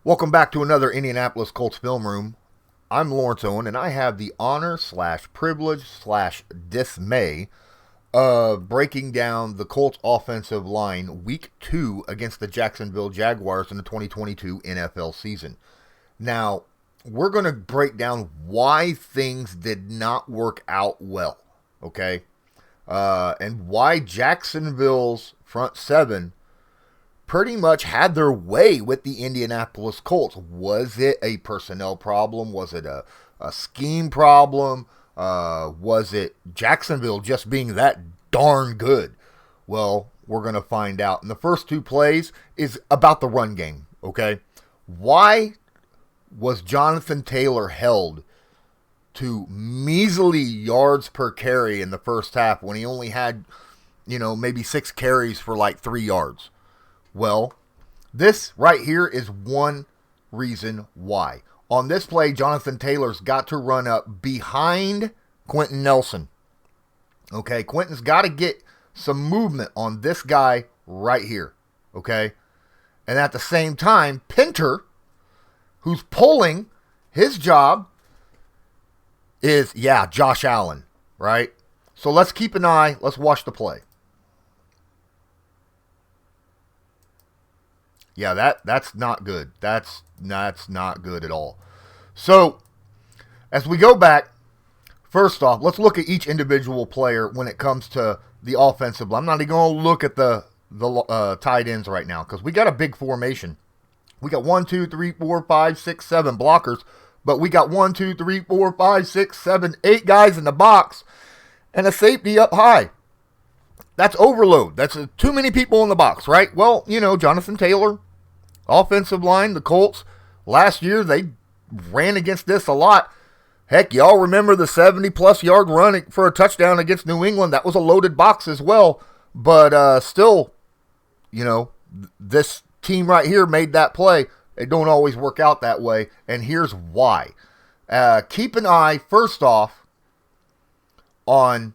Welcome back to another Indianapolis Colts Film Room. I'm Lawrence Owen, and I have the honor / privilege / dismay of breaking down the Colts offensive line Week 2 against the Jacksonville Jaguars in the 2022 NFL season. Now, we're going to break down why things did not work out well, okay? And why Jacksonville's front seven pretty much had their way with the Indianapolis Colts. Was it a personnel problem? Was it a scheme problem? Was it Jacksonville just being that darn good? Well, we're going to find out. And the first two plays is about the run game, okay? Why was Jonathan Taylor held to measly yards per carry in the first half when he only had, maybe 6 carries for like 3 yards? Well, this right here is one reason why. On this play, Jonathan Taylor's got to run up behind Quenton Nelson. Okay, Quenton's got to get some movement on this guy right here. Okay, and at the same time, Pinter, who's pulling, his job is, Josh Allen, right? So let's keep an eye. Let's watch the play. Yeah, that's not good. That's not good at all. So, as we go back, first off, let's look at each individual player when it comes to the offensive line. I'm not even going to look at the tight ends right now because we got a big formation. We got 1, 2, 3, 4, 5, 6, 7 blockers, but we got 1, 2, 3, 4, 5, 6, 7, 8 guys in the box and a safety up high. That's overload. That's too many people in the box, right? Well, Jonathan Taylor, offensive line, the Colts, last year they ran against this a lot. Heck, y'all remember the 70-plus yard run for a touchdown against New England? That was a loaded box as well. But still, this team right here made that play. It don't always work out that way, and here's why. Keep an eye, first off, on,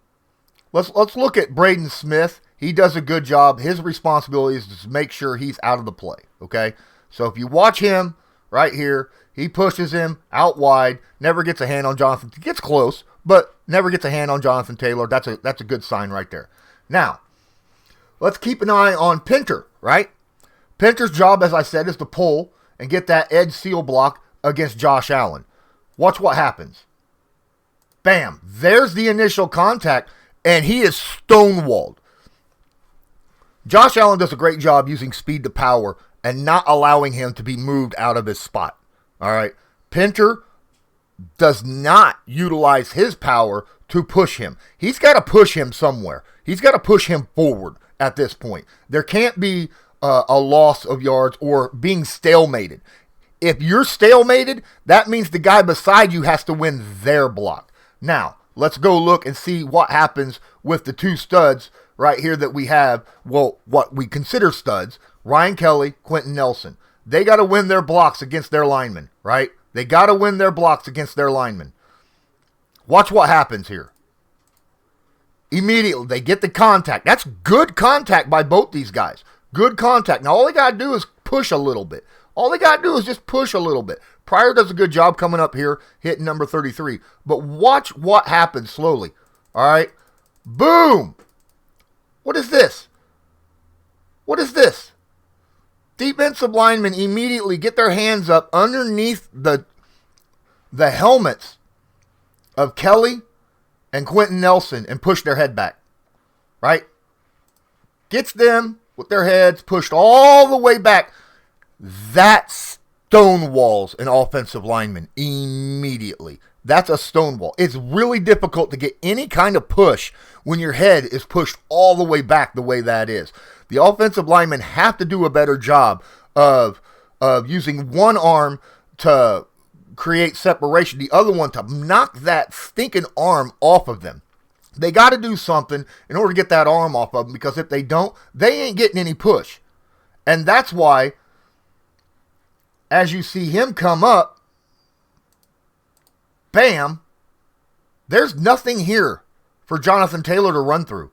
let's look at Braden Smith. He does a good job. His responsibility is to make sure he's out of the play, okay? So if you watch him right here, he pushes him out wide, never gets a hand on Jonathan. He gets close, but never gets a hand on Jonathan Taylor. That's a good sign right there. Now, let's keep an eye on Pinter, right? Pinter's job, as I said, is to pull and get that edge seal block against Josh Allen. Watch what happens. Bam. There's the initial contact, and he is stonewalled. Josh Allen does a great job using speed to power and not allowing him to be moved out of his spot. All right. Pinter does not utilize his power to push him. He's got to push him somewhere. He's got to push him forward at this point. There can't be a loss of yards or being stalemated. If you're stalemated, that means the guy beside you has to win their block. Now, let's go look and see what happens with the two studs right here that we have, well, what we consider studs, Ryan Kelly, Quenton Nelson. They got to win their blocks against their linemen, right? They got to win their blocks against their linemen. Watch what happens here. Immediately, they get the contact. That's good contact by both these guys. Good contact. Now, all they got to do is push a little bit. All they got to do is just push a little bit. Pryor does a good job coming up here, hitting number 33. But watch what happens slowly. All right? Boom! What is this? What is this? Defensive linemen immediately get their hands up underneath the helmets of Kelly and Quenton Nelson and push their head back. Right? Gets them with their heads pushed all the way back. That stonewalls an offensive lineman immediately. That's a stonewall. It's really difficult to get any kind of push when your head is pushed all the way back the way that is. The offensive linemen have to do a better job of using one arm to create separation, the other one to knock that stinking arm off of them. They got to do something in order to get that arm off of them, because if they don't, they ain't getting any push. And that's why, as you see him come up, bam, there's nothing here for Jonathan Taylor to run through.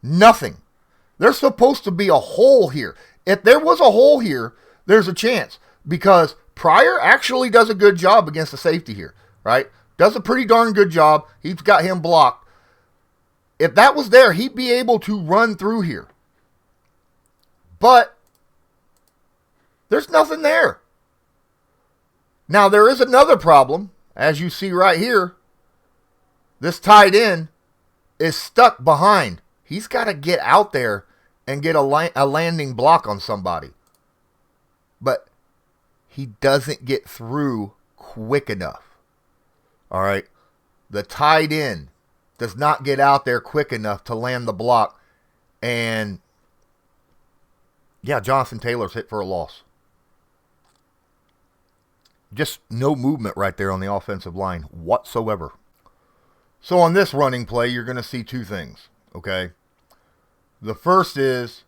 Nothing. There's supposed to be a hole here. If there was a hole here, there's a chance, because Pryor actually does a good job against the safety here, right? Does a pretty darn good job. He's got him blocked. If that was there, he'd be able to run through here. But there's nothing there. Now, there is another problem. As you see right here, this tight end is stuck behind. He's got to get out there and get a landing block on somebody. But he doesn't get through quick enough. All right. The tight end does not get out there quick enough to land the block. And yeah, Jonathan Taylor's hit for a loss. Just no movement right there on the offensive line whatsoever. So on this running play, you're going to see two things, okay? The first is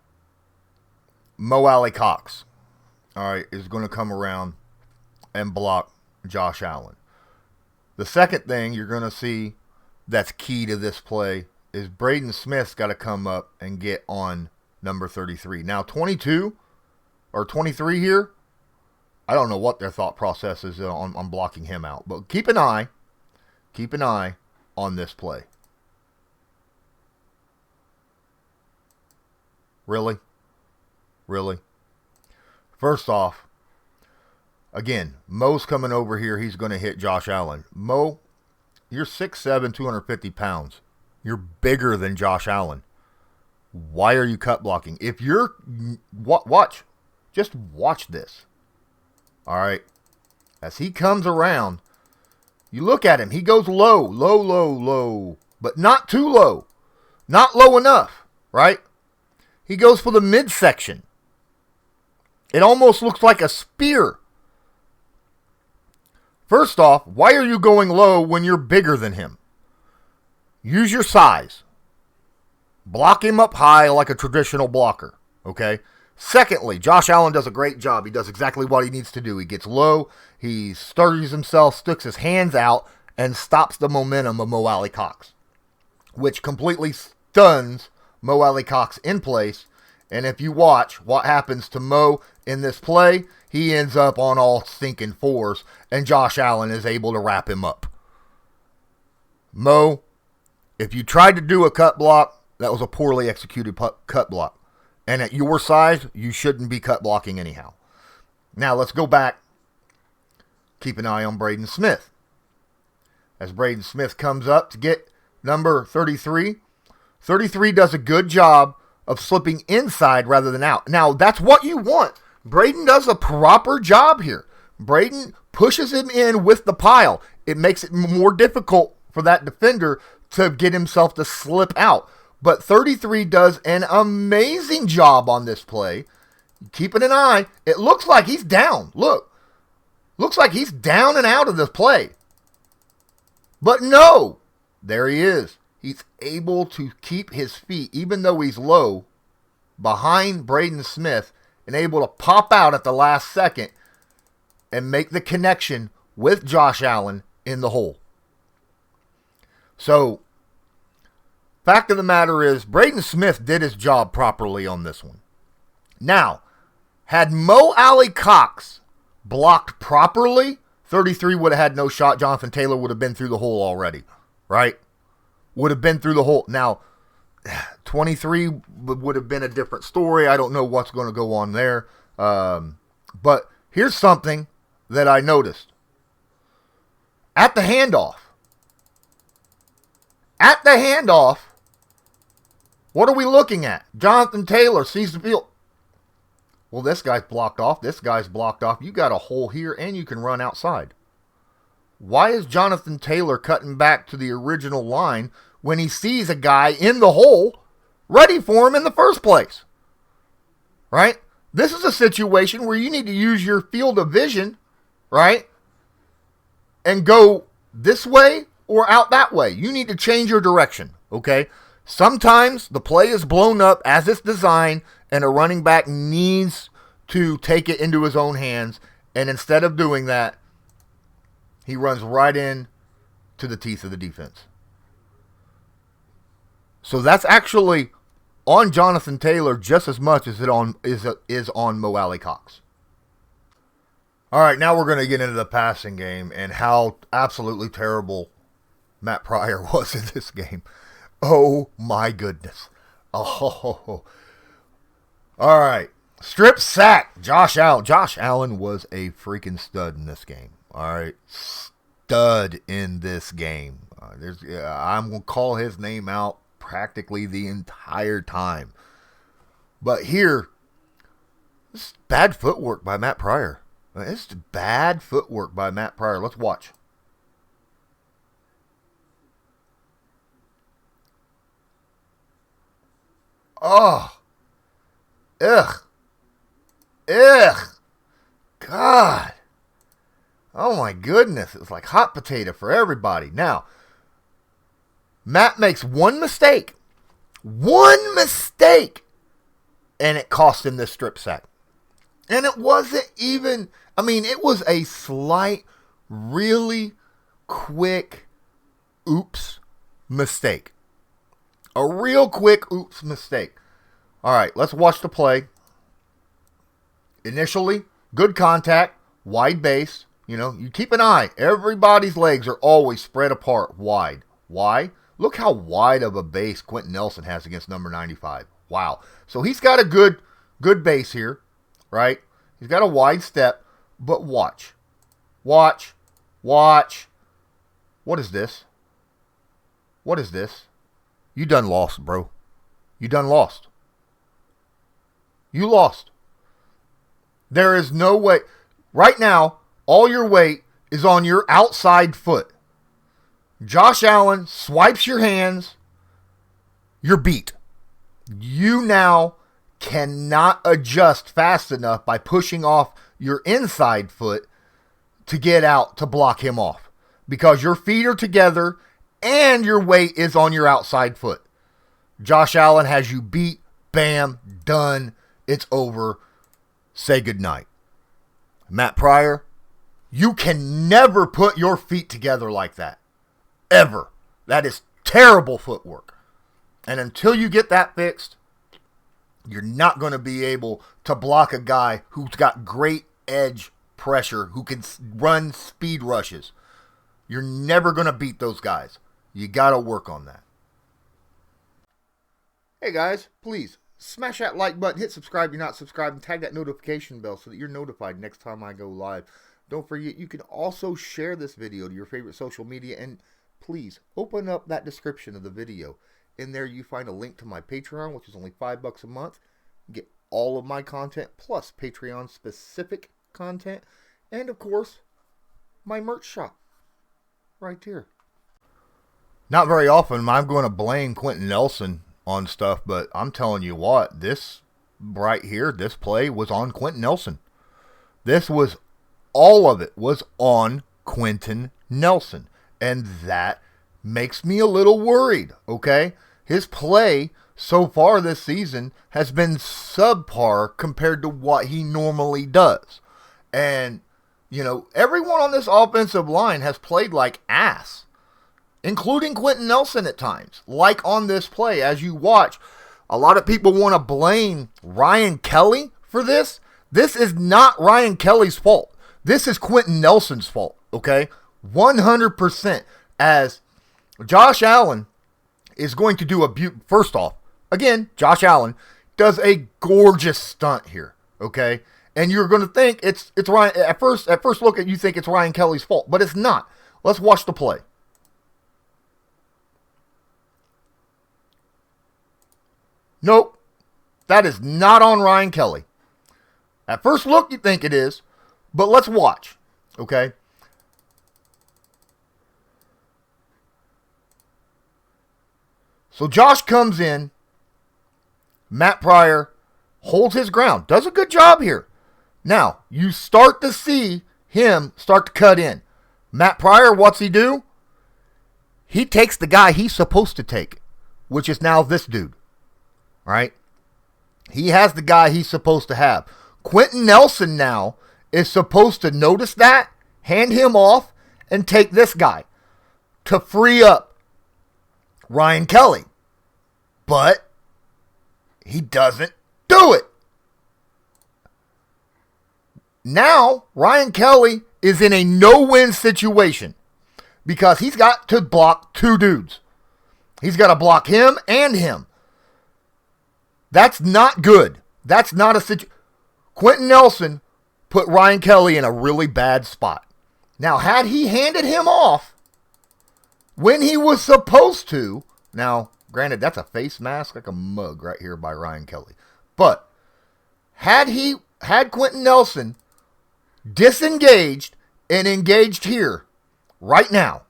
Mo Alley-Cox, all right, is going to come around and block Josh Allen. The second thing you're going to see that's key to this play is Braden Smith's got to come up and get on number 33. Now, 22 or 23 here, I don't know what their thought process is on blocking him out. But keep an eye on this play. Really? First off, again, Mo's coming over here. He's going to hit Josh Allen. Mo, you're 6'7", 250 pounds. You're bigger than Josh Allen. Why are you cut blocking? If you're... Just watch this. All right. As he comes around, you look at him. He goes low. But not too low. Not low enough, right? He goes for the midsection. It almost looks like a spear. First off, why are you going low when you're bigger than him? Use your size. Block him up high like a traditional blocker, okay? Secondly, Josh Allen does a great job. He does exactly what he needs to do. He gets low, he stirs himself, sticks his hands out, and stops the momentum of Mo Alley-Cox, which completely stuns Mo Alley-Cox in place. And if you watch what happens to Mo in this play, he ends up on all stinking fours, and Josh Allen is able to wrap him up. Mo, if you tried to do a cut block, that was a poorly executed cut block. And at your size, you shouldn't be cut blocking anyhow. Now, let's go back. Keep an eye on Braden Smith. As Braden Smith comes up to get number 33, 33 does a good job of slipping inside rather than out. Now, that's what you want. Braden does a proper job here. Braden pushes him in with the pile. It makes it more difficult for that defender to get himself to slip out. But 33 does an amazing job on this play. Keeping an eye. It looks like he's down. Look. Looks like he's down and out of this play. But no. There he is. He's able to keep his feet, even though he's low, behind Braden Smith, and able to pop out at the last second and make the connection with Josh Allen in the hole. So, fact of the matter is, Braden Smith did his job properly on this one. Now, had Mo Alley-Cox blocked properly, 33 would have had no shot. Jonathan Taylor would have been through the hole already, right? Would have been through the hole. Now, 23 would have been a different story. I don't know what's going to go on there. But here's something that I noticed. At the handoff, what are we looking at? Jonathan Taylor sees the field. Well, this guy's blocked off. This guy's blocked off. You got a hole here, and you can run outside. Why is Jonathan Taylor cutting back to the original line when he sees a guy in the hole ready for him in the first place? Right? This is a situation where you need to use your field of vision, right? And go this way or out that way. You need to change your direction, okay? Sometimes the play is blown up as it's designed, and a running back needs to take it into his own hands, and instead of doing that, he runs right in to the teeth of the defense. So that's actually on Jonathan Taylor just as much as it is on Mo Alley-Cox. All right, now we're going to get into the passing game and how absolutely terrible Matt Pryor was in this game. Oh my goodness. Oh. All right. Strip sack. Josh Allen. Josh Allen was a freaking stud in this game. All right. Stud in this game. I'm going to call his name out practically the entire time. But here, this is bad footwork by Matt Pryor. It's bad footwork by Matt Pryor. Let's watch. Oh. Ugh. God. Oh my goodness. It was like hot potato for everybody. Now, Matt makes one mistake. One mistake. And it cost him this strip sack. And it wasn't even, it was a slight, really quick oops mistake. A real quick oops mistake. All right, let's watch the play. Initially, good contact, wide base. You keep an eye. Everybody's legs are always spread apart wide. Why? Look how wide of a base Quenton Nelson has against number 95. Wow. So he's got a good base here, right? He's got a wide step, but watch. Watch. What is this? What is this? You done lost, bro. You done lost. You lost. There is no way. Right now, all your weight is on your outside foot. Josh Allen swipes your hands. You're beat. You now cannot adjust fast enough by pushing off your inside foot to get out to block him off. Because your feet are together and your weight is on your outside foot. Josh Allen has you beat. Bam. Done. It's over. Say goodnight. Matt Pryor, you can never put your feet together like that. Ever. That is terrible footwork. And until you get that fixed, you're not going to be able to block a guy who's got great edge pressure, who can run speed rushes. You're never going to beat those guys. You got to work on that. Hey guys, please smash that like button, hit subscribe if you're not subscribed, and tag that notification bell so that you're notified next time I go live. Don't forget, you can also share this video to your favorite social media, and please open up that description of the video. In there you find a link to my Patreon, which is only $5 a month. You get all of my content plus Patreon specific content, and of course my merch shop right here. Not very often I'm going to blame Quenton Nelson on stuff, but I'm telling you what, this right here, this play was on Quenton Nelson. All of it was on Quenton Nelson, and that makes me a little worried, okay? His play so far this season has been subpar compared to what he normally does. And, everyone on this offensive line has played like ass, including Quenton Nelson at times. Like on this play, as you watch, a lot of people want to blame Ryan Kelly for this. This is not Ryan Kelly's fault. This is Quenton Nelson's fault, okay? 100%. As Josh Allen is going to do first off, again, Josh Allen does a gorgeous stunt here, okay? And you're going to think it's Ryan. At first look you think it's Ryan Kelly's fault, but it's not. Let's watch the play. Nope, that is not on Ryan Kelly. At first look you think it is, but let's watch, okay? So Josh comes in. Matt Pryor holds his ground. Does a good job here. Now, you start to see him start to cut in. Matt Pryor, what's he do? He takes the guy he's supposed to take, which is now this dude. Right? He has the guy he's supposed to have. Quenton Nelson now is supposed to notice that, hand him off, and take this guy to free up Ryan Kelly. But he doesn't do it. Now, Ryan Kelly is in a no-win situation because he's got to block two dudes. He's got to block him and him. That's not good. That's not a situation. Quenton Nelson put Ryan Kelly in a really bad spot. Now, had he handed him off when he was supposed to, now, granted, that's a face mask like a mug right here by Ryan Kelly. But had Quenton Nelson disengaged and engaged here right now,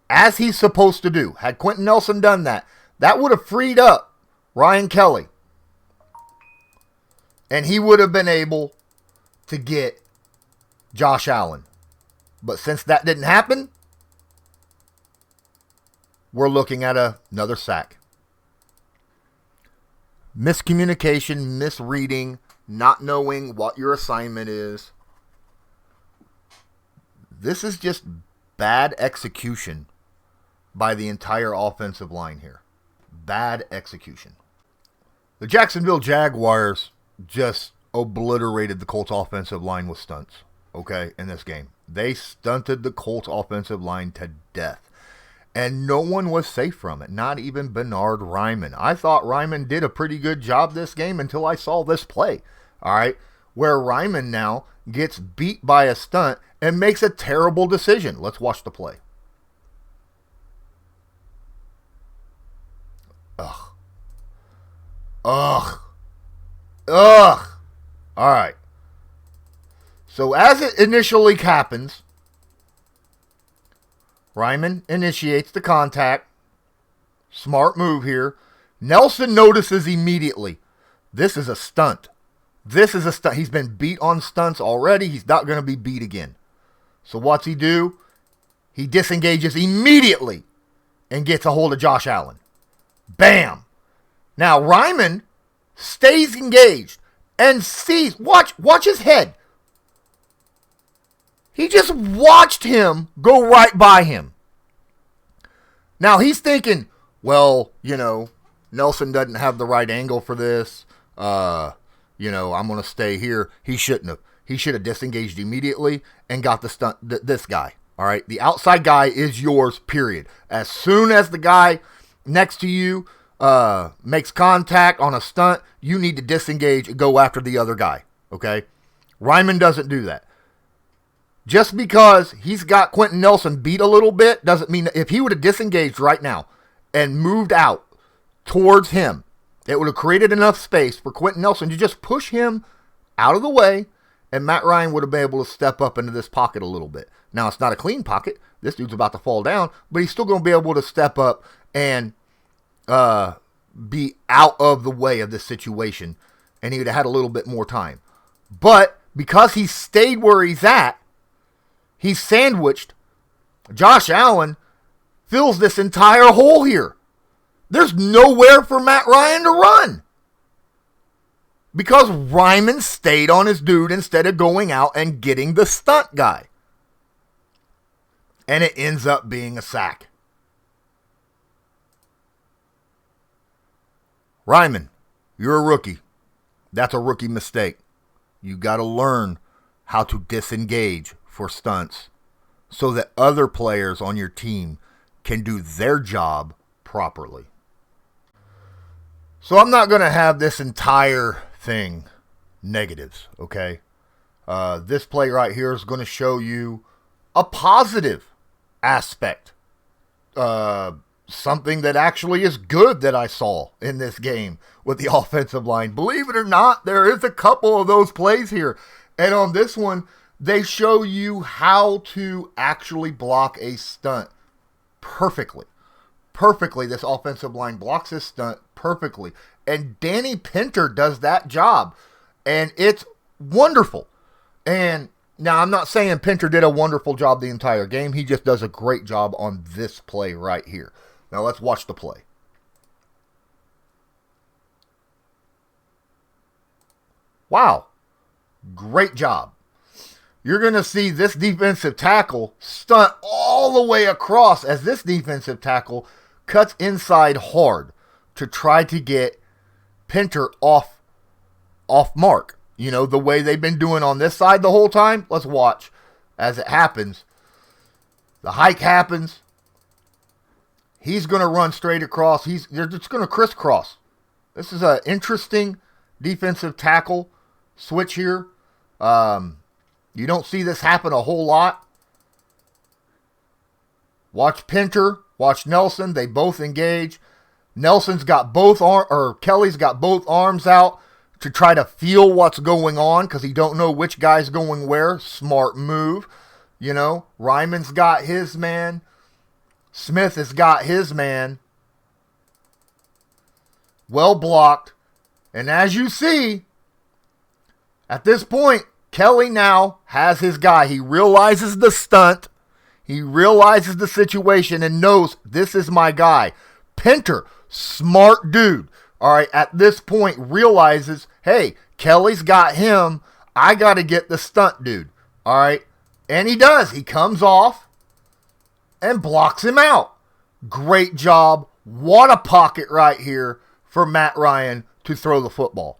as he's supposed to do, had Quenton Nelson done that, that would have freed up Ryan Kelly. And he would have been able to get Josh Allen. But since that didn't happen, we're looking at another sack. Miscommunication, misreading, not knowing what your assignment is. This is just bad execution by the entire offensive line here. Bad execution. The Jacksonville Jaguars just obliterated the Colts offensive line with stunts, okay, in this game. They stunted the Colts offensive line to death. And no one was safe from it, not even Bernhard Raimann. I thought Raimann did a pretty good job this game until I saw this play, all right, where Raimann now gets beat by a stunt and makes a terrible decision. Let's watch the play. Ugh. All right. So as it initially happens, Raimann initiates the contact. Smart move here. Nelson notices immediately. This is a stunt. This is a stunt. He's been beat on stunts already. He's not going to be beat again. So what's he do? He disengages immediately and gets a hold of Josh Allen. Bam! Now Raimann stays engaged and sees. Watch his head. He just watched him go right by him. Now he's thinking, well, Nelson doesn't have the right angle for this. I'm going to stay here. He shouldn't have. He should have disengaged immediately and got the stunt. This guy, all right? The outside guy is yours, period. As soon as the guy next to you makes contact on a stunt, you need to disengage and go after the other guy, okay? Raimann doesn't do that. Just because he's got Quenton Nelson beat a little bit doesn't mean that if he would have disengaged right now and moved out towards him, it would have created enough space for Quenton Nelson to just push him out of the way, and Matt Ryan would have been able to step up into this pocket a little bit. Now, it's not a clean pocket. This dude's about to fall down, but he's still going to be able to step up and be out of the way of this situation, and he would have had a little bit more time. But because he stayed where he's at, he's sandwiched. Josh Allen fills this entire hole here. There's nowhere for Matt Ryan to run. Because Raimann stayed on his dude instead of going out and getting the stunt guy. And it ends up being a sack. Raimann, you're a rookie. That's a rookie mistake. You got to learn how to disengage for stunts so that other players on your team can do their job properly. So I'm not going to have this entire thing negatives, okay? This play right here is going to show you a positive aspect. Something that actually is good that I saw in this game with the offensive line. Believe it or not, there is a couple of those plays here. And on this one, they show you how to actually block a stunt perfectly. Perfectly, this offensive line blocks this stunt perfectly. And Danny Pinter does that job. And it's wonderful. And now, I'm not saying Pinter did a wonderful job the entire game. He just does a great job on this play right here. Now, let's watch the play. Wow. Great job. You're going to see this defensive tackle stunt all the way across as this defensive tackle cuts inside hard to try to get Pinter off mark. You know, the way they've been doing on this side the whole time. Let's watch as it happens. The hike happens. He's going to run straight across. They're just going to crisscross. This is an interesting defensive tackle switch here. You don't see this happen a whole lot. Watch Pinter. Watch Nelson. They both engage. Nelson's got Kelly's got both arms out to try to feel what's going on because he don't know which guy's going where. Smart move. You know, Raimann's got his man. Smith has got his man. Well blocked. And as you see, at this point, Kelly now has his guy. He realizes the stunt. He realizes the situation and knows this is my guy. Pinter, smart dude. All right, at this point, realizes, hey, Kelly's got him. I got to get the stunt dude. All right, and he does. He comes off and blocks him out. Great job. What a pocket right here for Matt Ryan to throw the football.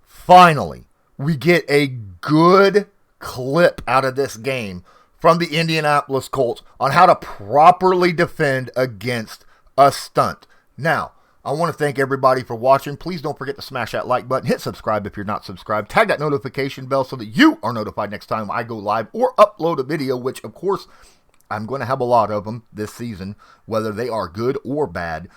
Finally, we get a good clip out of this game from the Indianapolis Colts on how to properly defend against a stunt. Now, I want to thank everybody for watching. Please don't forget to smash that like button. Hit subscribe if you're not subscribed. Tag that notification bell so that you are notified next time I go live or upload a video, which, of course, I'm going to have a lot of them this season, whether they are good or bad.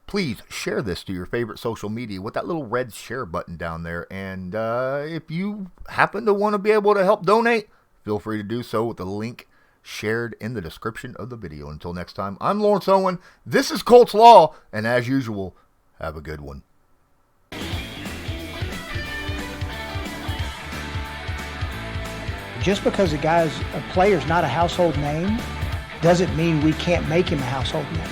Please share this to your favorite social media with that little red share button down there. And if you happen to want to be able to help donate, feel free to do so with the link shared in the description of the video. Until next time, I'm Lawrence Owen. This is Colts Law. And as usual, have a good one. Just because a player's not a household name doesn't mean we can't make him a household name.